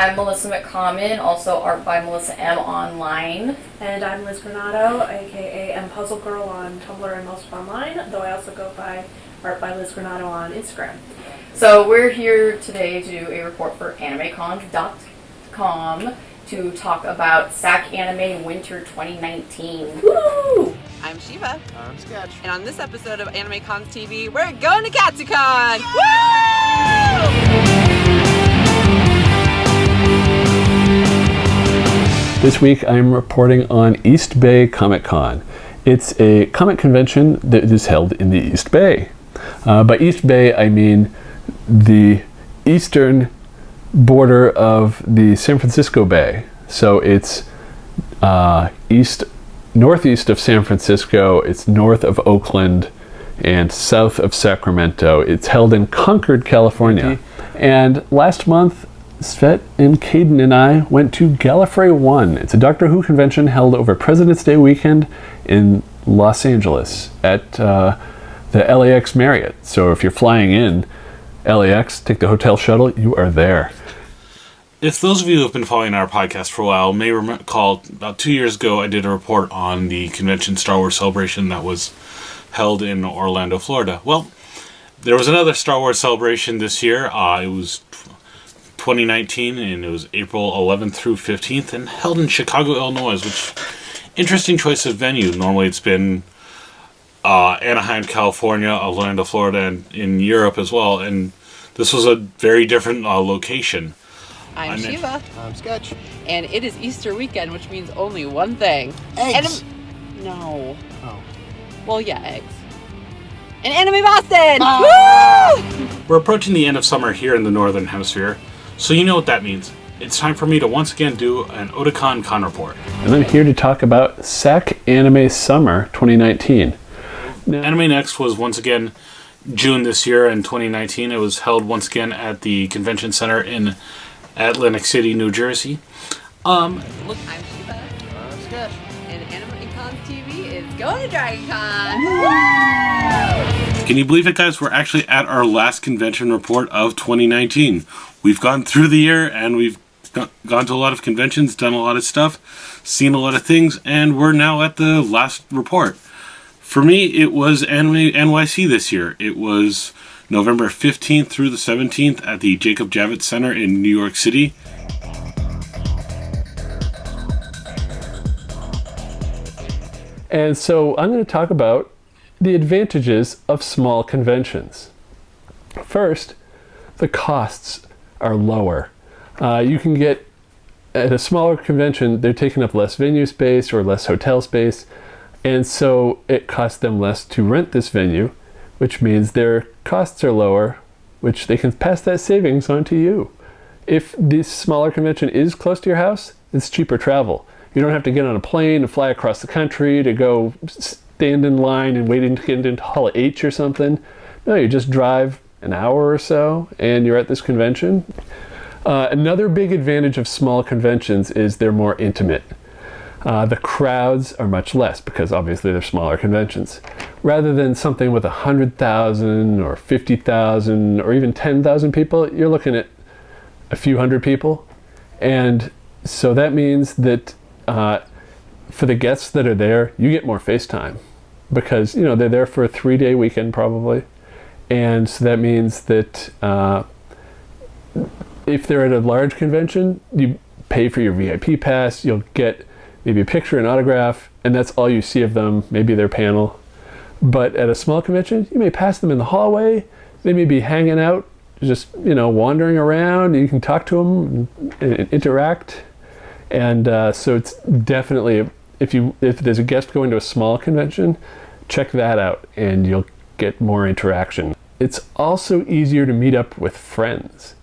I'm Melissa McCommon, also art by Melissa M online. And I'm Liz Granado, aka M Puzzle Girl on Tumblr and most online, though I also go by art by Liz Granado on Instagram. So we're here today to do a report for AnimeCons.com to talk about SAC Anime Winter 2019. Woo! I'm Shiva. I'm Sketch. And on this episode of AnimeCons TV, we're going to Katsucon! Woo! This week I'm reporting on East Bay Comic Con. It's a comic convention that is held in the East Bay. By East Bay I mean the eastern border of the San Francisco Bay. So it's northeast of San Francisco, it's north of Oakland, and south of Sacramento. It's held in Concord, California. And last month, Svet and Caden and I went to Gallifrey 1. It's a Doctor Who convention held over President's Day weekend in Los Angeles at the LAX Marriott. So if you're flying in LAX, take the hotel shuttle, you are there. If those of you who have been following our podcast for a while may recall, about 2 years ago I did a report on the convention Star Wars Celebration that was held in Orlando, Florida. Well, there was another Star Wars Celebration this year. It was 2019, and it was April 11th through 15th, and held in Chicago, Illinois, which, interesting choice of venue. Normally it's been Anaheim, California, Orlando, Florida, and in Europe as well, and this was a very different location. I'm Shiva. I'm Sketch. And it is Easter weekend, which means only one thing. Eggs! No. Oh. Well, yeah, eggs. And Anime Boston! Ah! Woo! We're approaching the end of summer here in the Northern Hemisphere, so you know what that means. It's time for me to once again do an Otakon Con report. And I'm here to talk about SAC Anime Summer 2019. Now, Anime Next was once again June this year in 2019. It was held once again at the Convention Center in Atlantic City, New Jersey. I'm Shiva. I'm Sketch. And AnimeCons TV is going to Dragon Con! Can you believe it, guys? We're actually at our last convention report of 2019. We've gone through the year and we've gone to a lot of conventions, done a lot of stuff, seen a lot of things, and we're now at the last report. For me, it was Anime NYC this year. It was November 15th through the 17th at the Jacob Javits Center in New York City. and so I'm going to talk about the advantages of small conventions. First, the costs are lower. You can get, at a smaller convention, they're taking up less venue space or less hotel space, and so it costs them less to rent this venue, which means their costs are lower, which they can pass that savings on to you. If this smaller convention is close to your house, it's cheaper travel. You don't have to get on a plane and fly across the country to go stand in line and waiting to get into Hall H or something. No, you just drive an hour or so and you're at this convention. Another big advantage of small conventions is they're more intimate. The crowds are much less because obviously they're smaller conventions. Rather than something with 100,000 or 50,000 or even 10,000 people, you're looking at a few hundred people. And so that means that for the guests that are there, you get more face time because, you know, they're there for a 3-day weekend probably. And so that means that if they're at a large convention, you pay for your VIP pass, you'll get maybe a picture, an autograph, and that's all you see of them, maybe their panel. But at a small convention, you may pass them in the hallway, they may be hanging out, just, you know, wandering around, you can talk to them and interact. And so it's definitely, if there's a guest going to a small convention, check that out and you'll get more interaction. It's also easier to meet up with friends.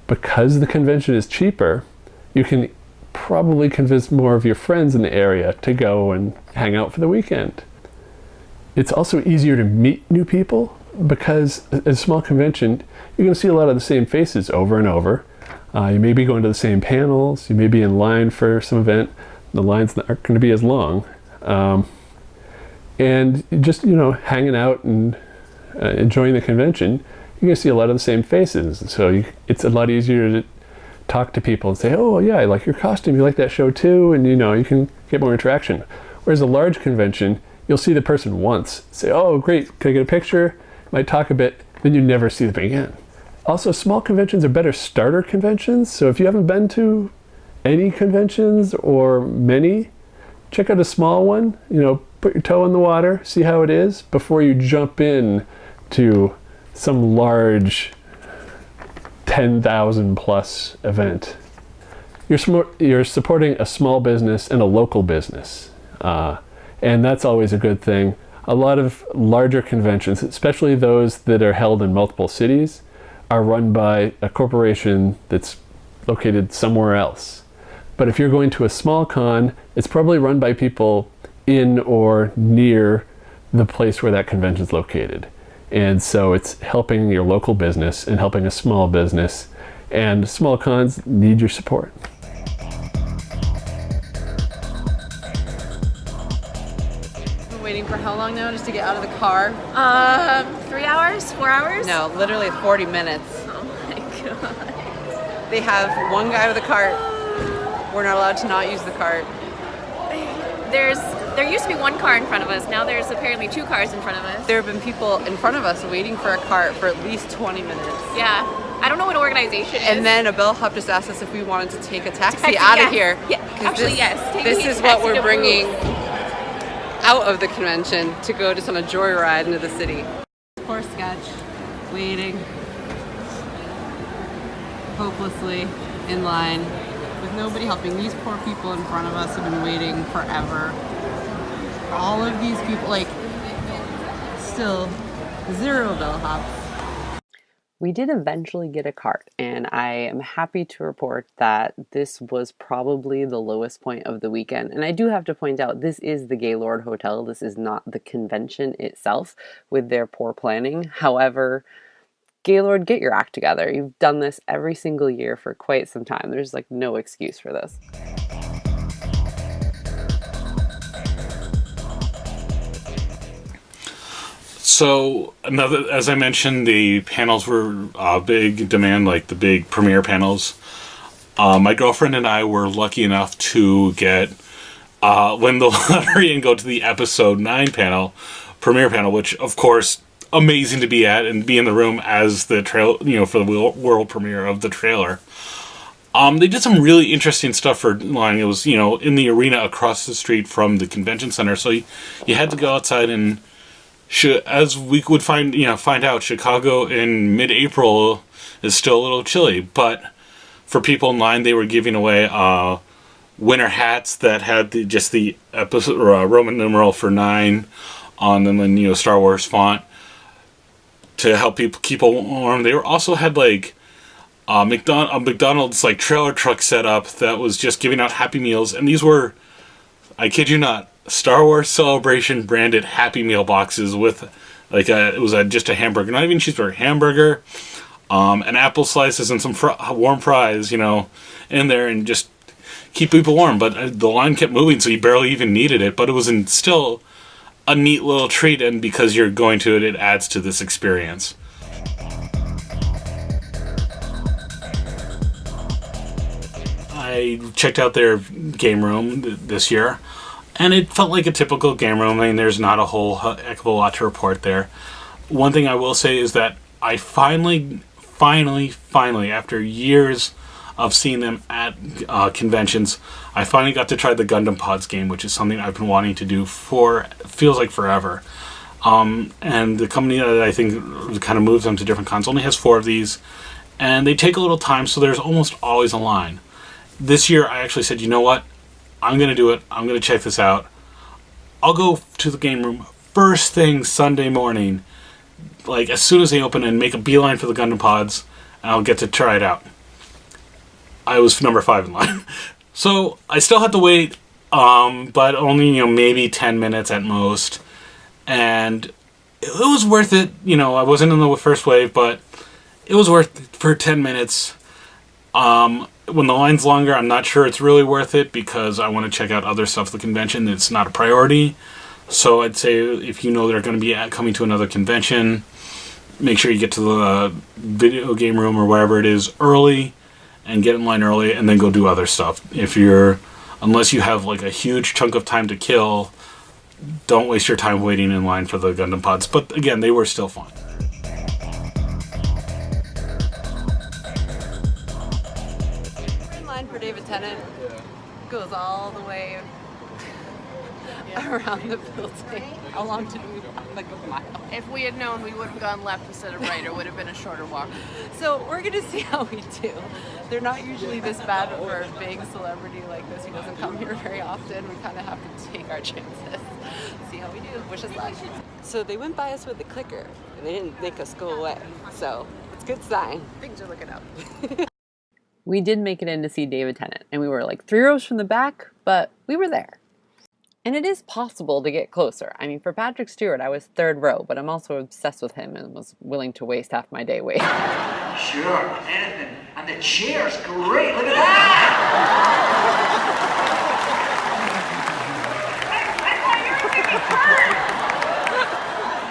Because the convention is cheaper, you can probably convince more of your friends in the area to go and hang out for the weekend. It's also easier to meet new people because at a small convention, you're going to see a lot of the same faces over and over. You may be going to the same panels, you may be in line for some event, the lines aren't going to be as long. And just, you know, hanging out and enjoying the convention, you're going to see a lot of the same faces. So it's a lot easier talk to people and say, oh yeah, I like your costume, you like that show too, and you can get more interaction. Whereas a large convention, you'll see the person once, say, oh great, can I get a picture? Might talk a bit, then you never see them again. Also, small conventions are better starter conventions, so if you haven't been to any conventions or many, check out a small one, put your toe in the water, see how it is, before you jump in to some large 10,000 plus event. You're supporting a small business and a local business, and that's always a good thing. A lot of larger conventions, especially those that are held in multiple cities, are run by a corporation that's located somewhere else. But if you're going to a small con, it's probably run by people in or near the place where that convention's located. And so it's helping your local business and helping a small business, and small cons need your support. Been waiting for how long now just to get out of the car? 3 hours? 4 hours? No, literally 40 minutes. Oh my god. They have one guy with a cart. We're not allowed to not use the cart. There used to be one car in front of us. Now there's apparently 2 cars in front of us. There have been people in front of us waiting for a cart for at least 20 minutes. Yeah. I don't know what organization it is. And then a bellhop just asked us if we wanted to take a taxi out of here. Yeah, actually, yes. Take This me a is what taxi we're to bringing Move. out of the convention to go just on a joyride into the city. Poor Sketch, waiting hopelessly in line with nobody helping. These poor people in front of us have been waiting forever. All of these people, still 0 bellhops. We did eventually get a cart, and I am happy to report that this was probably the lowest point of the weekend. And I do have to point out, this is the Gaylord Hotel. This is not the convention itself with their poor planning. However, Gaylord, get your act together. You've done this every single year for quite some time. There's no excuse for this. So, as I mentioned, the panels were big demand, like the big premiere panels. My girlfriend and I were lucky enough to win the lottery and go to the episode 9 premiere panel, which, of course, amazing to be at and be in the room as the for the world premiere of the trailer. They did some really interesting stuff for line. It was, in the arena across the street from the convention center, so you had to go outside and. As we would find out, Chicago in mid-April is still a little chilly. But for people in line, they were giving away winter hats that had the episode Roman numeral for 9 on them in Star Wars font to help people keep warm. They also had a McDonald's trailer truck set up that was just giving out Happy Meals, and these were, I kid you not, Star Wars Celebration branded Happy Meal boxes with it was just a hamburger, not even cheeseburger, hamburger, an apple slices and some warm fries, in there, and just keep people warm. But the line kept moving, so you barely even needed it. But it was still a neat little treat, and because you're going to it, it adds to this experience. I checked out their game room this year. And it felt like a typical game room. I mean, there's not a whole heck of a lot to report there. One thing I will say is that I finally, after years of seeing them at conventions, I finally got to try the Gundam Pods game, which is something I've been wanting to do feels like forever. And the company that I think kind of moves them to different cons only has 4 of these. And they take a little time, so there's almost always a line. This year, I actually said, you know what? I'm going to do it. I'm going to check this out. I'll go to the game room first thing Sunday morning, as soon as they open, and make a beeline for the Gundam Pods, and I'll get to try it out. I was number 5 in line. So I still had to wait, but only, maybe 10 minutes at most. And it was worth it. I wasn't in the first wave, but it was worth it for 10 minutes. When the line's longer, I'm not sure it's really worth it because I want to check out other stuff at the convention. It's not a priority. So I'd say if they're going to be coming to another convention, make sure you get to the video game room or wherever it is early and get in line early and then go do other stuff. Unless you have like a huge chunk of time to kill, don't waste your time waiting in line for the Gundam pods. But again, they were still fun. We're in line for David Tennant. Goes all the way around the building. How long did we walk? Like a mile. If we had known, we would have gone left instead of right. It would have been a shorter walk. So we're gonna see how we do. They're not usually this bad for a big celebrity like this who doesn't come here very often. We kind of have to take our chances. See how we do. Wish us luck. So they went by us with the clicker, and they didn't make us go away. So it's a good sign. Things are looking up. We did make it in to see David Tennant, and we were like 3 rows from the back, but we were there. And it is possible to get closer. I mean, for Patrick Stewart, I was 3rd row, but I'm also obsessed with him and was willing to waste half my day waiting. Sure, anything. And the chair's great. Look at that!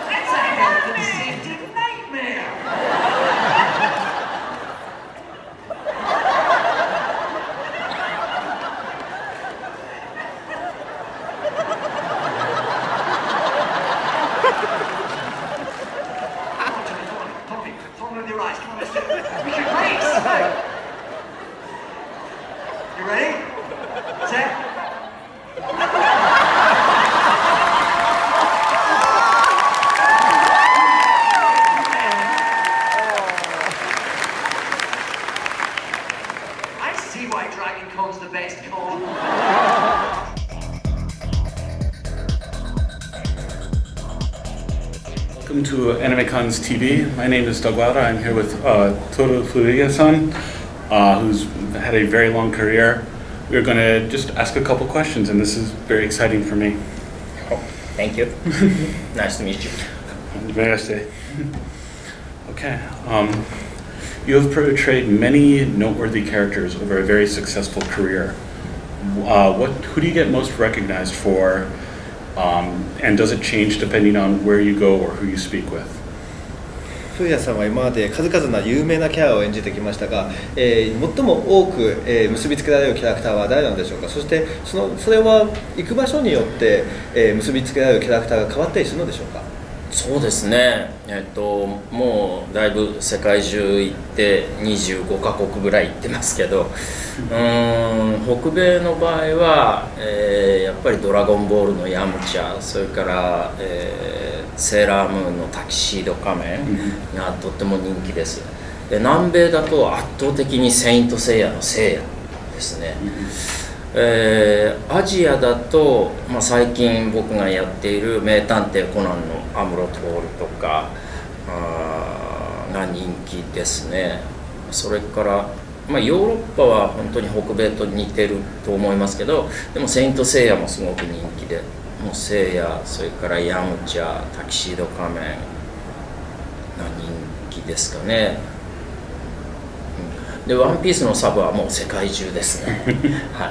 That's a health and safety nightmare! Talk with your eyes. Come on, let's do it. We should race. You ready? Set. I see why Dragon Con's the best con. Welcome to AnimeCons TV. My name is Doug Lauda. I'm here with Toru Furuya-san, who's had a very long career. We're going to just ask a couple questions, and this is very exciting for me. Oh, thank you. Nice to meet you. Very nice day. Okay. You have portrayed many noteworthy characters over a very successful career. Who do you get most recognized for? And does it change depending on where you go or who you speak with? フーヤさんは今まで数々の有名なキャラを演じてきましたが、最も多く、結びつけられるキャラクターは誰なんでしょうか。そしてそれは行く場所によって、結びつけられるキャラクターが変わったりするのでしょうか。そうですね、もうだいぶ世界中行って25カ国ぐらい行ってますけど、北米の場合は、やっぱりドラゴンボールのヤムチャ、それから、セーラームーンのタキシード仮面がとっても人気です。で南米だと圧倒的にセイントセイヤのセイヤですね。アジアだと、最近僕がやっている名探偵コナンのアムロ・トールとかが人気ですね。それから、ヨーロッパは本当に北米と似てると思いますけど、でもセイントセイヤもすごく人気で、もうセイヤ、それからヤムチャ、タキシード仮面が人気ですかね。でワンピースのサブはもう世界中ですね。はい。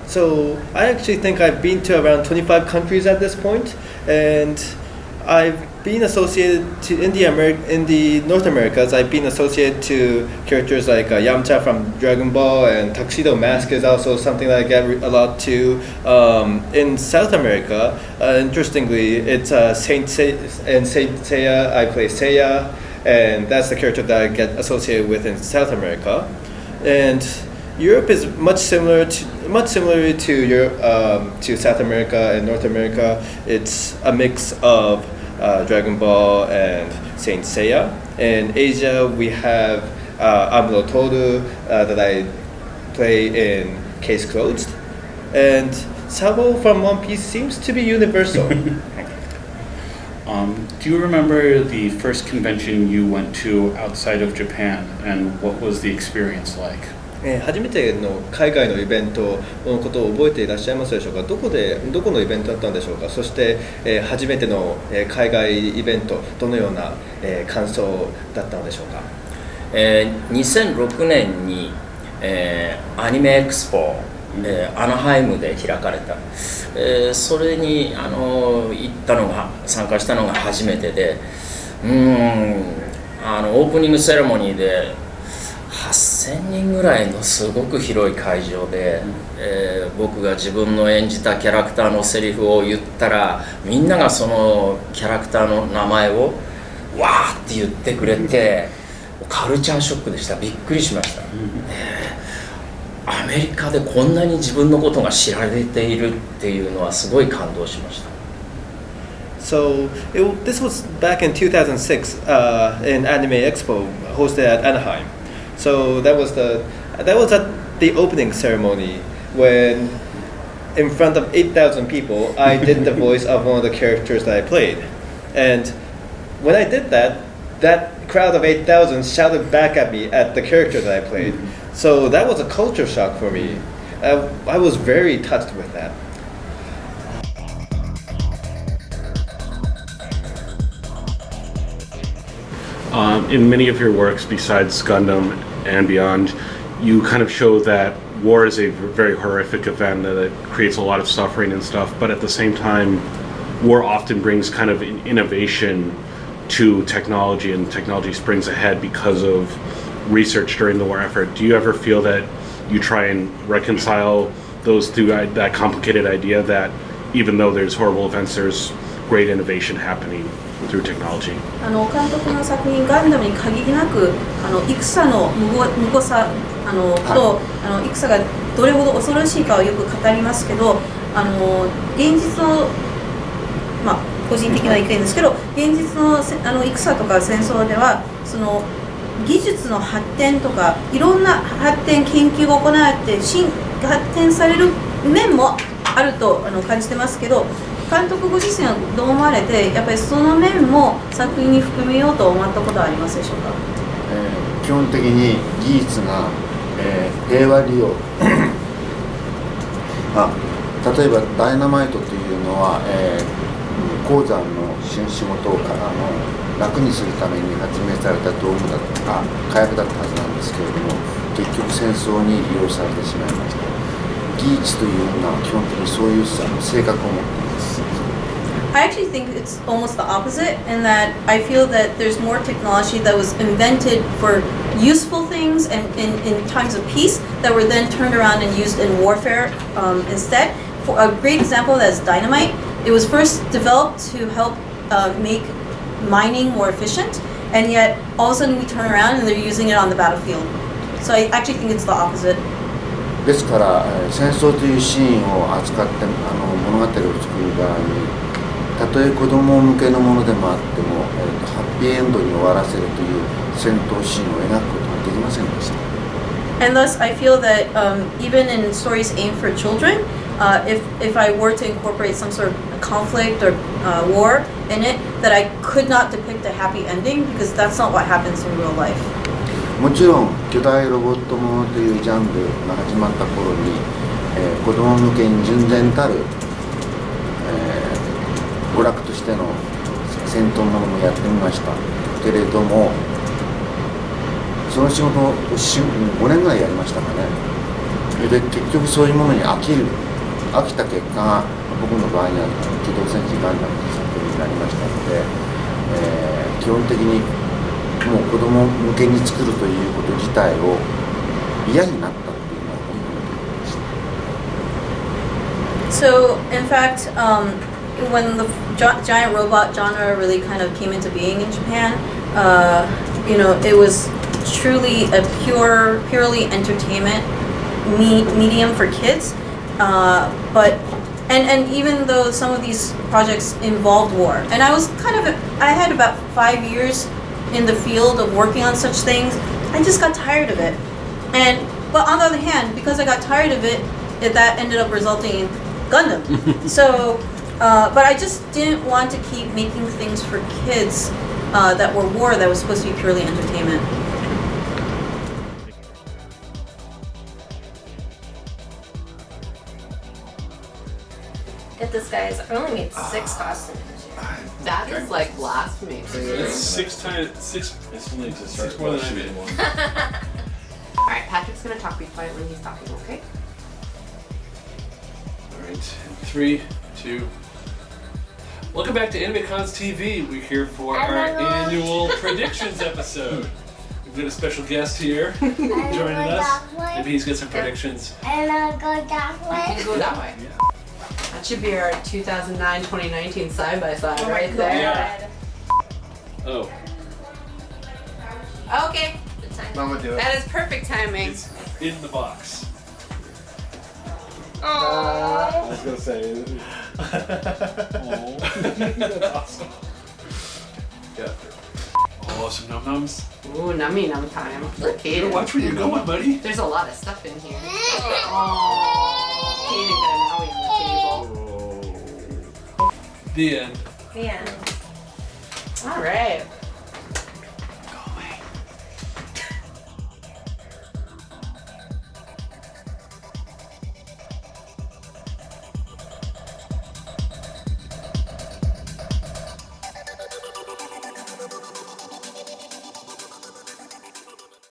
So I actually think I've been to around 25 countries at this point, and I've been associated to in the North Americas. I've been associated to characters like Yamcha from Dragon Ball, and Tuxedo Mask is also something that I get a lot too. In South America, interestingly, it's Saint Seiya. I play Seiya, and that's the character that I get associated with in South America. And Europe is much similar to Europe, to South America and North America. It's a mix of Dragon Ball and Saint Seiya. In Asia, we have Amuro Toru that I play in Case Closed. And Sabo from One Piece seems to be universal. Do you remember the first convention you went to outside of Japan, and what was the experience like? 初めての海外のイベントのことを覚えていらっしゃいますでしょうか。どこのイベントだったんでしょうか。そして、初めての、海外イベント、どのような、感想だったのでしょうか。2006年に、アニメエクスポ、アナハイムで開かれた、それに参加したのが初めてで、オープニングセレモニーで8000人ぐらいのすごく広い会場で、僕が自分の演じたキャラクターのセリフを言ったらみんながそのキャラクターの名前をわーって言ってくれてカルチャーショックでした。びっくりしました。アメリカでこんなに自分のことが知られているっていうのはすごい感動しました。So this was back in 2006 in Anime Expo hosted at Anaheim. So that was at the opening ceremony when in front of 8,000 people I did the voice of one of the characters that I played. And when I did that crowd of 8,000 shouted back at me at the character that I played. So that was a culture shock for me. I was very touched with that. In many of your works, besides Gundam and beyond, you kind of show that war is a very horrific event that it creates a lot of suffering and stuff, but at the same time, war often brings kind of innovation to technology, and technology springs ahead because of research during the war effort. Do you ever feel that you try and reconcile those two, that complicated idea that even though there's horrible events, there's great innovation happening through technology? 監督の作品ガンダムに限りなく戦の無謀さと戦がどれほど恐ろしいかをよく語りますけど現実の個人的な意見ですけど現実の戦とか戦争ではその技術の発展とかいろんな発展研究が行われて発展される面もあると感じてますけど監督ご自身はどう思われてやっぱりその面も作品に含めようと思ったことはありますでしょうか？基本的に技術が、平和利用例えばダイナマイトというのは、鉱山の仕事から楽にするために発明された道具だとか火薬だったはずなんですけれども結局戦争に利用されてしまいました。技術というのは基本的にそういう性格を持っています。I actually think it's almost the opposite in that I feel that there's more technology that was invented for useful things and in times of peace that were then turned around and used in warfare instead. For a great example that is dynamite. It was first developed to help make mining more efficient, and yet all of a sudden we turn around and they're using it on the battlefield. So I actually think it's the opposite. ですから戦争というシーンを扱って物語を作る場合にたとえ子供向けのものでもあっても、ハッピーエンドに終わらせるという戦闘シーンを描くことができませんでした。And thus I feel that even in stories aimed for children, if I were to incorporate some sort of conflict or war in it, that I could not depict a happy ending because that's not what happens in real life. もちろん巨大ロボットものというジャンルが始まった頃に、子供向けに純然たる、娯楽としての戦闘ものもやってみましたけれどもその仕事を5年ぐらいやりましたかね。で結局そういうものに飽きた結果が僕の場合には機動戦士ガンダムという作品になりましたので、基本的にもう子供向けに作るということ自体を嫌になったっていうのは本当に思いました。 So in fact, when the giant robot genre really kind of came into being in Japan, it was truly a purely entertainment medium for kids. But even though some of these projects involved war, and I had about 5 years in the field of working on such things, I just got tired of it. But on the other hand, because I got tired of it, that ended up resulting in Gundam. So, but I just didn't want to keep making things for kids that were war that was supposed to be purely entertainment. Get this, guys. I only made 6 costumes. That is like blasphemy. It's 6 times 6. It's only to start more than I made one. Alright, Patrick's gonna talk. Be quiet when he's talking, okay? Alright, 3, 2. Welcome back to AnimeCons TV. We're here for our annual predictions episode. We've got a special guest here joining us. Maybe he's got some predictions. And I'll go that way. You can go that way. That should be our 2009-2019 side-by-side right there. Yeah. Oh. Okay. Mama, do it. That is perfect timing. It's in the box. I was gonna say. That's awesome. Yeah. Oh, some num-nums. Ooh, nummy num time for Kaden. Watch where you're going, buddy. There's a lot of stuff in here. Oh, Kaden got an owie on the table. The end. The end. All right.